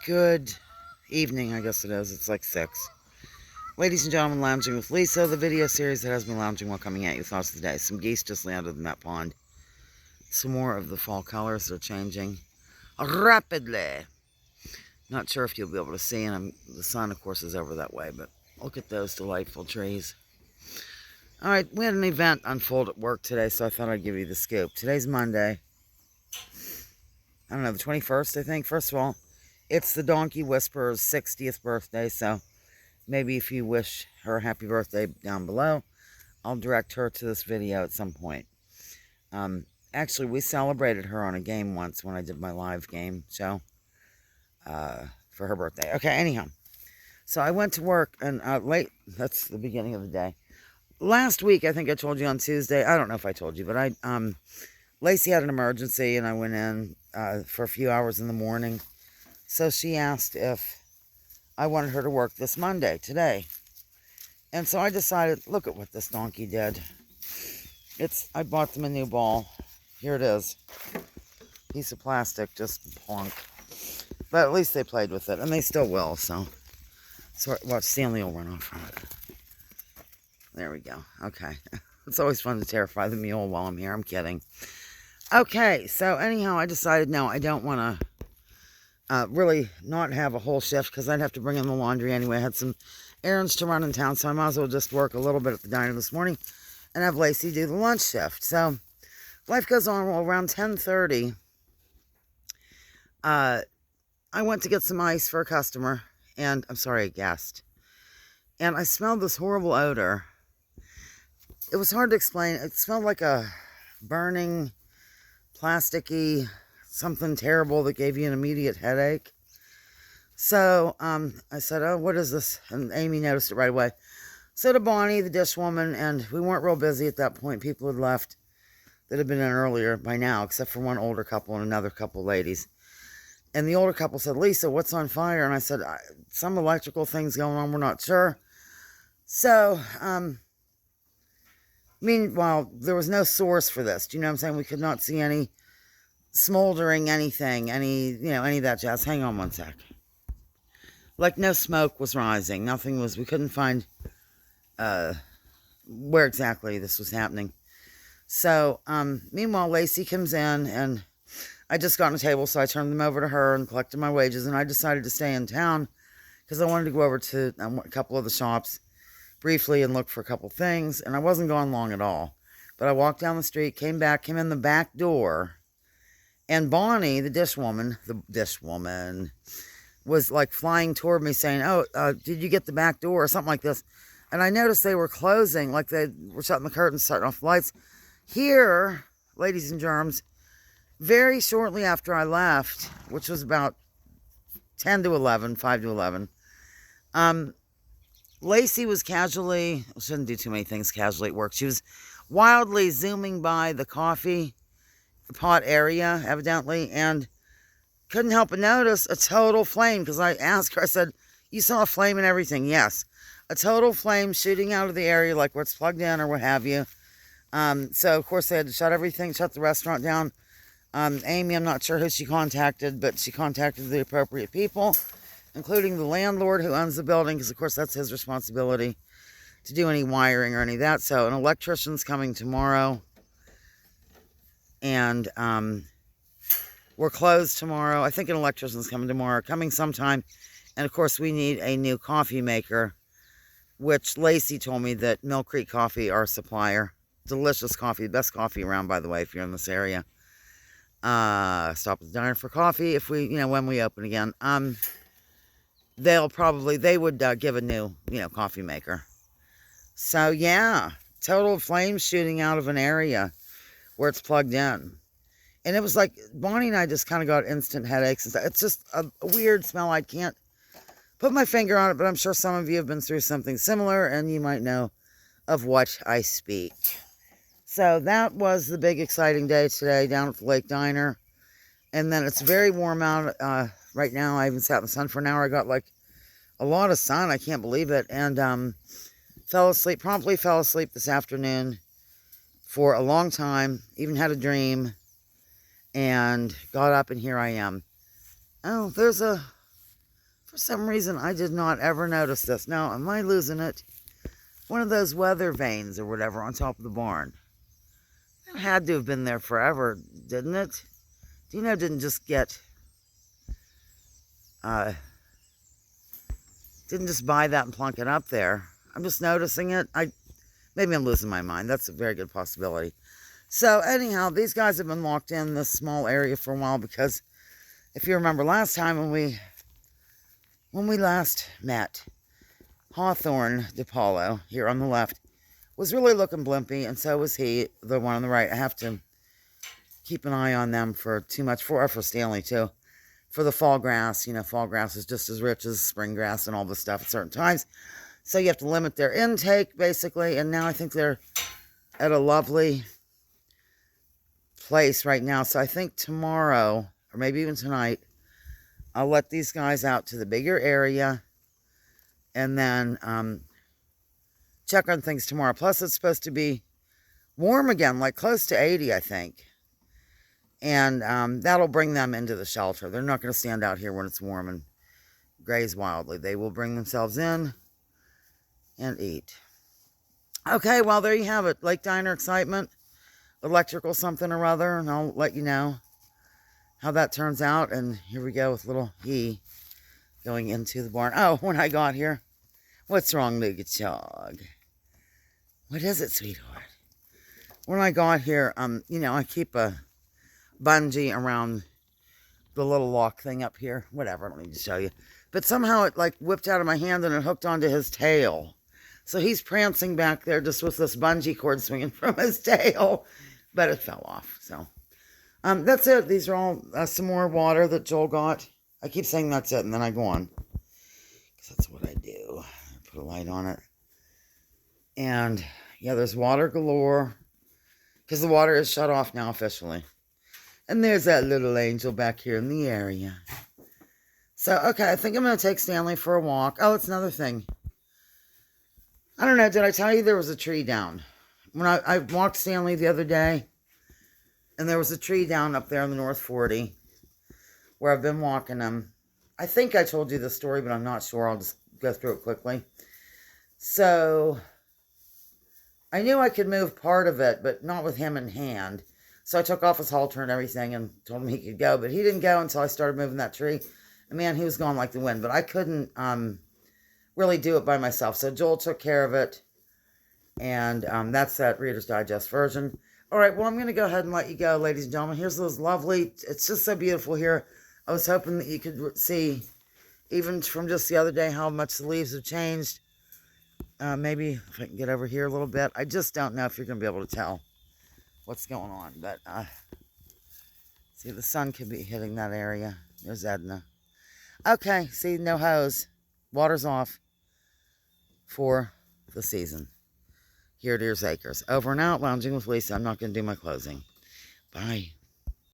Good evening, I guess it is. It's like 6. Ladies and gentlemen, Lounging with Lisa, the video series that has me lounging while coming at you. Thoughts of the day. Some geese just landed in that pond. Some more of the fall colors are changing rapidly. Not sure if you'll be able to see, and the sun, of course, is over that way, but look at those delightful trees. All right, we had an event unfold at work today, so I thought I'd give you the scoop. Today's Monday. I don't know, the 21st, I think. First of all, it's the Donkey Whisperer's 60th birthday, so maybe if you wish her a happy birthday down below, I'll direct her to this video at some point. Actually, we celebrated her on a game once when I did my live game show for her birthday. Okay, anyhow. So I went to work, and late, that's the beginning of the day. Last week, I think I told you on Tuesday, I don't know if I told you, but Lacey had an emergency, and I went in for a few hours in the morning. So she asked if I wanted her to work this Monday, today. And so I decided, look at what this donkey did. I bought them a new ball. Here it is. Piece of plastic, just plonk. But at least they played with it, and they still will, so watch, Stanley will run off from it. There we go. Okay. It's always fun to terrify the mule while I'm here. I'm kidding. Okay, so anyhow, I decided, no, I don't want to really not have a whole shift because I'd have to bring in the laundry anyway. I had some errands to run in town, so I might as well just work a little bit at the diner this morning and have Lacey do the lunch shift. So life goes on. Well, around 10:30, I went to get some ice for a customer, and I'm sorry, a guest. And I smelled this horrible odor. It was hard to explain. It smelled like a burning, plasticky, something terrible that gave you an immediate headache. So I said, oh, what is this? And Amy noticed it right away. So to Bonnie, the dishwoman, and we weren't real busy at that point. People had left that had been in earlier by now, except for one older couple and another couple ladies. And the older couple said, Lisa, what's on fire? And I said, some electrical things going on, we're not sure. So, meanwhile, there was no source for this. Do you know what I'm saying? We could not see any smoldering anything, any of that jazz. Hang on one sec. Like, no smoke was rising. Nothing was, we couldn't find where exactly this was happening. So, meanwhile, Lacey comes in, and I just got on the table, so I turned them over to her and collected my wages, and I decided to stay in town because I wanted to go over to a couple of the shops briefly and look for a couple things, and I wasn't gone long at all. But I walked down the street, came in the back door, and Bonnie, the dishwoman, was like flying toward me saying, oh, did you get the back door or something like this? And I noticed they were closing, like they were shutting the curtains, starting off the lights. Here, ladies and germs, very shortly after I left, which was about 5 to 11, Lacey was casually, shouldn't do too many things casually at work. She was wildly zooming by the coffee pot area, evidently, and couldn't help but notice a total flame, because I asked her, I said, you saw a flame and everything? Yes. A total flame shooting out of the area, like where it's plugged in or what have you. So, of course, they had to shut everything, shut the restaurant down. Amy, I'm not sure who she contacted, but she contacted the appropriate people, including the landlord who owns the building, because, of course, that's his responsibility to do any wiring or any of that. So an electrician's coming tomorrow, and we're closed tomorrow. I think an electrician's coming tomorrow, coming sometime. And, of course, we need a new coffee maker, which Lacey told me that Mill Creek Coffee, our supplier, delicious coffee, best coffee around, by the way, if you're in this area. Stop at the diner for coffee if we, when we open again. They would give a new, coffee maker. So, yeah, total flames shooting out of an area where it's plugged in. And it was like, Bonnie and I just kind of got instant headaches and stuff. It's just a weird smell. I can't put my finger on it, but I'm sure some of you have been through something similar, and you might know of what I speak. So that was the big exciting day today down at the Lake Diner. And then it's very warm out right now. I even sat in the sun for an hour. I got like a lot of sun. I can't believe it. And promptly fell asleep this afternoon for a long time. Even had a dream and got up, and here I am. Oh, there's a For some reason, I did not ever notice this. Now, am I losing it? One of those weather vanes or whatever on top of the barn. It had to have been there forever, didn't it? Do you know it didn't just get... didn't just buy that and plunk it up there. I'm just noticing it. Maybe I'm losing my mind. That's a very good possibility. So anyhow, these guys have been locked in this small area for a while because if you remember last time when we last met, Hawthorne DePaulo, here on the left, was really looking blimpy, and so was he, the one on the right. I have to keep an eye on them for Stanley too. For the fall grass, fall grass is just as rich as spring grass and all this stuff at certain times. So you have to limit their intake, basically, and now I think they're at a lovely place right now. So I think tomorrow, or maybe even tonight, I'll let these guys out to the bigger area and then check on things tomorrow. Plus, it's supposed to be warm again, like close to 80, I think. And that'll bring them into the shelter. They're not going to stand out here when it's warm and graze wildly. They will bring themselves in and eat. Okay, well, there you have it. Lake Diner excitement, electrical something or other, and I'll let you know how that turns out. And here we go with little he going into the barn. Oh, when I got here, what's wrong, Lugatchog? What is it, sweetheart? When I got here, I keep a bungee around the little lock thing up here. Whatever, I don't need to show you. But somehow it like whipped out of my hand and it hooked onto his tail. So he's prancing back there just with this bungee cord swinging from his tail. But it fell off. So that's it. These are all some more water that Joel got. I keep saying that's it and then I go on. Because that's what I do. I put a light on it. And yeah, there's water galore. Because the water is shut off now officially. And there's that little angel back here in the area. So, okay, I think I'm going to take Stanley for a walk. Oh, it's another thing. I don't know, did I tell you there was a tree down? When I walked Stanley the other day, and there was a tree down up there on the North 40, where I've been walking him. I think I told you the story, but I'm not sure. I'll just go through it quickly. So, I knew I could move part of it, but not with him in hand. So I took off his halter and everything and told him he could go. But he didn't go until I started moving that tree. And man, he was gone like the wind. But I couldn't really do it by myself. So Joel took care of it. And that's that Reader's Digest version. All right, well, I'm going to go ahead and let you go, ladies and gentlemen. Here's those lovely... It's just so beautiful here. I was hoping that you could see, even from just the other day, how much the leaves have changed. Maybe if I can get over here a little bit. I just don't know if you're going to be able to tell what's going on, but see, the sun could be hitting that area. There's Edna. Okay, see, no hose. Water's off for the season here at Ears Acres. Over and out, lounging with Lisa. I'm not going to do my closing. Bye.